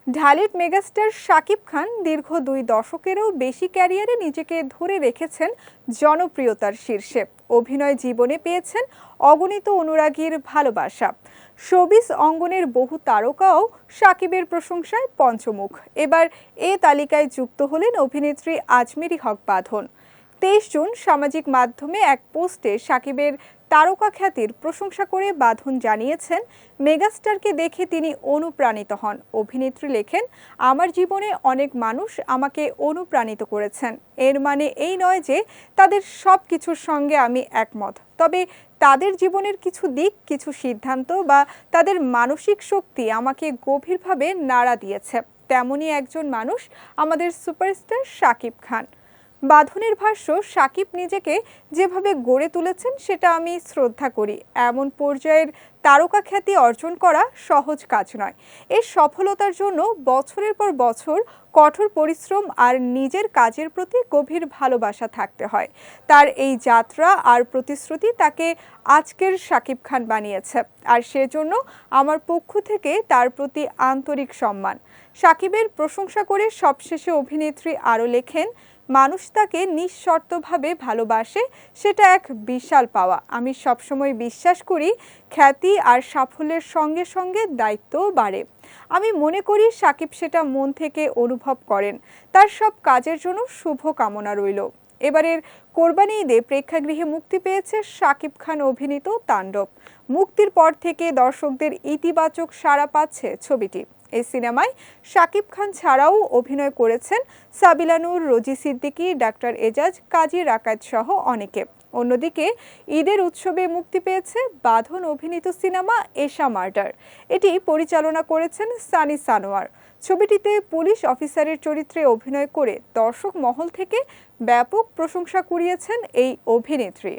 Dhallywood megastar Shakib Khan দীর্ঘ 2 দশকেরও বেশি ক্যারিয়ারে নিজেকে ধরে রেখেছেন জনপ্রিয়তার শীর্ষে। অভিনয় জীবনে পেয়েছেন অগণিত অনুরাগীর ভালোবাসা। শোবিজ অঙ্গনের বহু তারকাও শাকিবের প্রশংসায় পঞ্চমুখ। এবার এ তালিকায় যুক্ত হলেন অভিনেত্রী আজমেরী হক বাঁধন। 23 জুন সামাজিক মাধ্যমে এক পোস্টে শাকিবের তারকা খ্যাতির প্রশংসা করে বাঁধন জানিয়েছেন, মেগাস্টারকে দেখে তিনি অনুপ্রাণিত হন। অভিনেত্রী লেখেন, আমার জীবনে অনেক মানুষ আমাকে অনুপ্রাণিত করেছেন। এর মানে এই নয় যে তাদের সব কিছুর সঙ্গে আমি একমত, তবে তাদের জীবনের কিছু দিক, কিছু সিদ্ধান্ত বা তাদের মানসিক শক্তি আমাকে গভীরভাবে নাড়া দিয়েছে। তেমনই একজন মানুষ আমাদের সুপারস্টার শাকিব খান। বাঁধনের ভাষ্য, শাকিব নিজেকে যেভাবে গড়ে তুলেছেন সেটা আমি শ্রদ্ধা করি। এমন পর্যায়ের তারকা খ্যাতি অর্জন করা সহজ কাজ নয়। এর সফলতার জন্য বছরের পর বছর কঠোর পরিশ্রম আর নিজের কাজের প্রতি গভীর ভালোবাসা থাকতে হয়। তার এই যাত্রা আর প্রতিশ্রুতি তাকে আজকের শাকিব খান বানিয়েছে, আর সেজন্য আমার পক্ষ থেকে তার প্রতি আন্তরিক সম্মান। শাকিবের প্রশংসা করে সবশেষে অভিনেত্রী আরও লেখেন, মানুষ তাকে নিঃশর্তভাবে ভালোবাসে, সেটা এক বিশাল পাওয়া। আমি সবসময় বিশ্বাস করি, খ্যাতি আর সাফল্যের সঙ্গে সঙ্গে দায়িত্বও বাড়ে। আমি মনে করি শাকিব সেটা মন থেকে অনুভব করেন। তার সব কাজের জন্য শুভ কামনা রইল। এবারের কোরবানি ঈদে প্রেক্ষাগৃহে মুক্তি পেয়েছে শাকিব খান অভিনীত তাণ্ডব। মুক্তির পর থেকে দর্শকদের ইতিবাচক সাড়া পাচ্ছে ছবিটি। এই সিনেমায় শাকিব খান ছাড়াও অভিনয় করেছেন সাবিলা নূর, রোজি সিদ্দিকী, ডাক্তার এজাজ, কাজী রাকায়েত সহ অনেকে। অন্যদিকে ঈদের উৎসবে মুক্তি পেয়েছে বাঁধন অভিনীত সিনেমা এশা মার্ডার। এটি পরিচালনা করেছেন সানি সানোয়ার। ছবিটিতে পুলিশ অফিসারের চরিত্রে অভিনয় করে দর্শক মহল থেকে ব্যাপক প্রশংসা কুড়িয়েছেন এই অভিনেত্রী।